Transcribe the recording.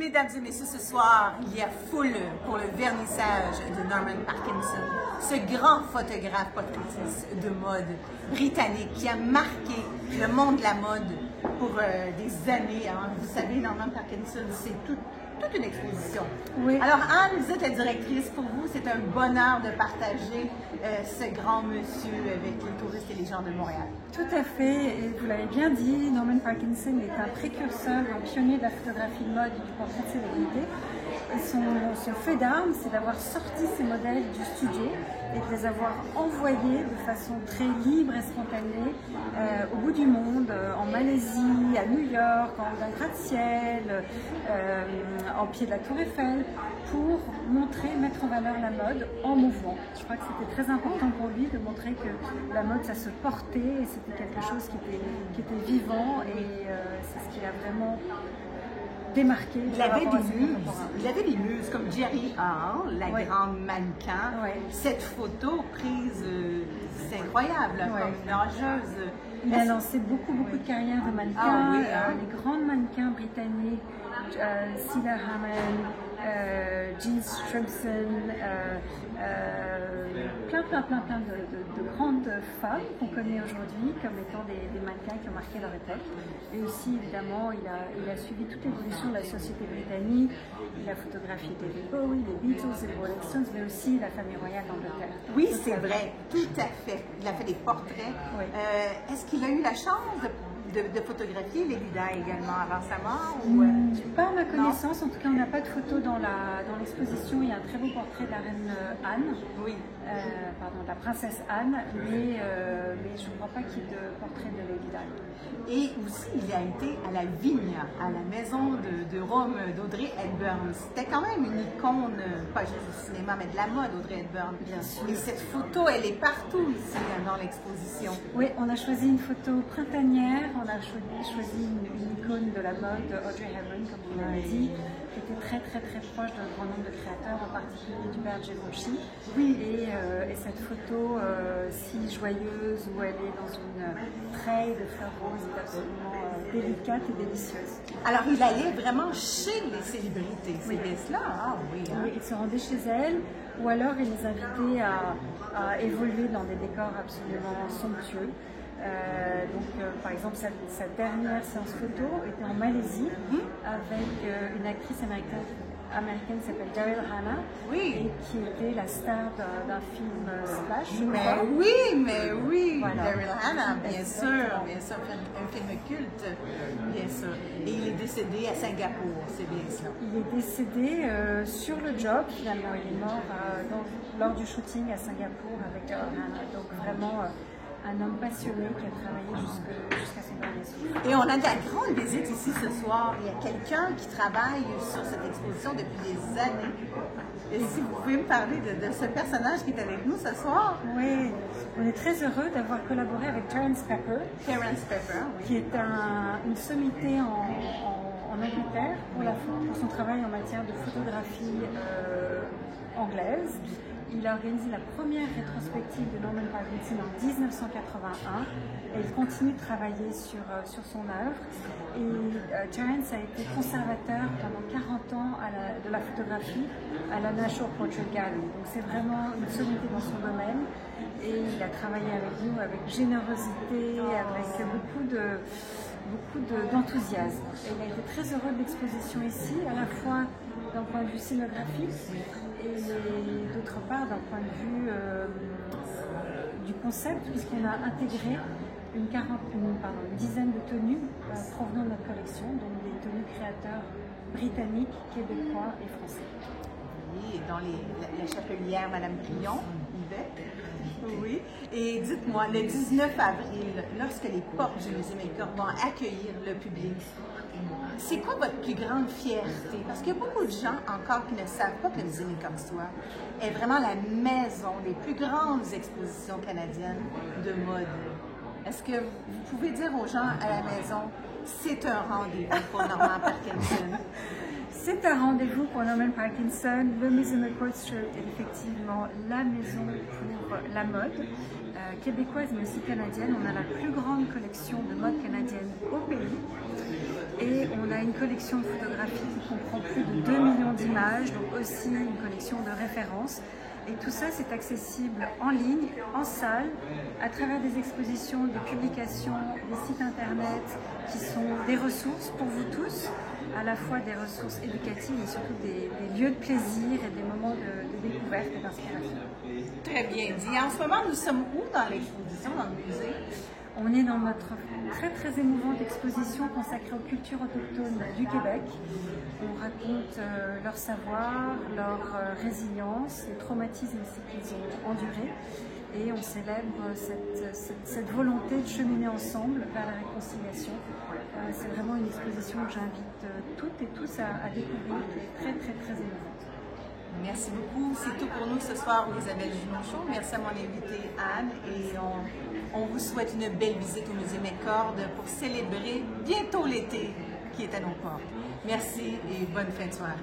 Mesdames et messieurs, ce soir, il y a foule pour le vernissage de Norman Parkinson, ce grand photographe portraitiste de mode britannique qui a marqué le monde de la mode pour des années. Hein. Vous savez, Norman Parkinson, c'est toute une exposition. Oui. Alors Anne, vous êtes la directrice. Pour vous, c'est un bonheur de partager ce grand monsieur avec les touristes et les gens de Montréal. Tout à fait, et vous l'avez bien dit, Norman Parkinson est un précurseur, un pionnier de la photographie de mode et du portrait de célébrité. Et son fait d'armes, c'est d'avoir sorti ces modèles du studio et de les avoir envoyés de façon très libre et spontanée au bout du monde, en Malaisie, à New York, en haut d'un gratte-ciel, en pied de la Tour Eiffel, pour montrer, mettre en valeur la mode en mouvement. Je crois que c'était très important pour lui de montrer que la mode, ça se portait et c'était quelque chose qui était vivant et c'est ce qu'il a vraiment démarqué. Il avait des muses comme Jerry Hall, la grande mannequin. Ouais. Cette photo prise, c'est incroyable, comme une nageuse. Il a lancé beaucoup de carrières de mannequins, Ah, oui, les grands mannequins britanniques, Sheila Hammond, Jean Stremson, plein de grandes femmes qu'on connaît aujourd'hui comme étant des mannequins qui ont marqué leur époque. Et aussi, évidemment, il a suivi toute l'évolution de la société britannique. Il a photographié David Bowie, les Beatles et les Rolling Stones, mais aussi la famille royale d'Angleterre. Oui, c'est vrai, tout à fait. Il a fait des portraits. Oui. Est-ce qu'il a eu la chance de photographier Lady Di également avant sa mort? Pas à ma connaissance, en tout cas on n'a pas de photo dans l'exposition. Il y a un très beau portrait de la reine Anne, Oui. de la princesse Anne, mais je ne crois pas qu'il y ait de portrait de Lady Di. Et aussi, il a été à la vigne, à la maison de Rome d'Audrey Hepburn. C'était quand même une icône, pas juste du cinéma, mais de la mode, Audrey Hepburn. Bien sûr. Et cette photo, elle est partout ici, dans l'exposition. Oui, on a choisi une photo printanière, on a choisi une icône de la mode, Audrey Hepburn, comme vous l'avez dit, qui était très proche d'un grand nombre de créateurs, en particulier d'Hubert Givenchy. Oui. Et cette photo si joyeuse, où elle est dans une treille de fleurs roses, est absolument délicate et délicieuse. Alors, il allait vraiment chez les célébrités, c'est bien cela? Ah oui. Hein? Oui, il se rendait chez elles, ou alors il les invitait à évoluer dans des décors absolument somptueux. Par exemple, sa dernière séance photo était en Malaisie avec une actrice américaine qui s'appelle Daryl Hannah, Oui. et qui était la star d'un film Splash. Mais oui, Voilà. Daryl Hannah, bien sûr, un film culte, bien sûr. Et il est décédé à Singapour, c'est bien ça. Il est décédé sur le job, finalement. Il est mort lors du shooting à Singapour avec Daryl Hannah. Donc vraiment un homme passionné qui a travaillé jusqu'à son dernier souffle. Et on a de la grande visite ici ce soir. Il y a quelqu'un qui travaille sur cette exposition depuis des années. Et si vous pouvez me parler de ce personnage qui est avec nous ce soir? Oui, on est très heureux d'avoir collaboré avec Terence Pepper, Oui. qui est une sommité en Angleterre pour son travail en matière de photographie anglaise. Il a organisé la première rétrospective de Norman Parkinson en 1981 et il continue de travailler sur son œuvre. Et Terence a été conservateur pendant 40 ans de la photographie à la National Portrait Gallery. Donc c'est vraiment une sommité dans son domaine et il a travaillé avec nous avec générosité, avec beaucoup d'enthousiasme. Et il a été très heureux de l'exposition ici, à la fois d'un point de vue scénographique et d'autre part d'un point de vue du concept, puisqu'on a intégré une dizaine de tenues provenant de notre collection, donc des tenues créateurs britanniques, québécois et français. Oui, et dans la chapelière Madame Grillon, Yvette. Oui. Et dites-moi, le 19 avril, lorsque les portes du Musée Maker vont accueillir le public, c'est quoi votre plus grande fierté? Parce qu'il y a beaucoup de gens encore qui ne savent pas que le Musée Maker d'Histoire est vraiment la maison des plus grandes expositions canadiennes de mode. Est-ce que vous pouvez dire aux gens à la maison, c'est un rendez-vous pour Norman Parkinson? C'est un rendez-vous pour Norman Parkinson. Le Musée McCourt Street est effectivement la maison pour la mode québécoise mais aussi canadienne. On a la plus grande collection de mode canadienne au pays. Et on a une collection de photographies qui comprend plus de 2 millions d'images, donc aussi une collection de références. Et tout ça, c'est accessible en ligne, en salle, à travers des expositions, des publications, des sites internet qui sont des ressources pour vous tous, à la fois des ressources éducatives et surtout des lieux de plaisir et des moments de découverte et d'inspiration. Très bien dit. En ce moment, nous sommes où dans l'exposition, dans le musée? On est dans notre très émouvante exposition consacrée aux cultures autochtones du Québec. On raconte leur savoir, leur résilience, les traumatismes aussi qu'ils ont endurés. Et on célèbre cette volonté de cheminer ensemble vers la réconciliation. C'est vraiment une exposition que j'invite toutes et tous à découvrir, qui est très émouvante. Merci beaucoup. C'est tout pour nous ce soir au Isabelle Junot Show. Merci à mon invitée Anne et on vous souhaite une belle visite au Musée McCord pour célébrer bientôt l'été qui est à nos portes. Merci et bonne fin de soirée.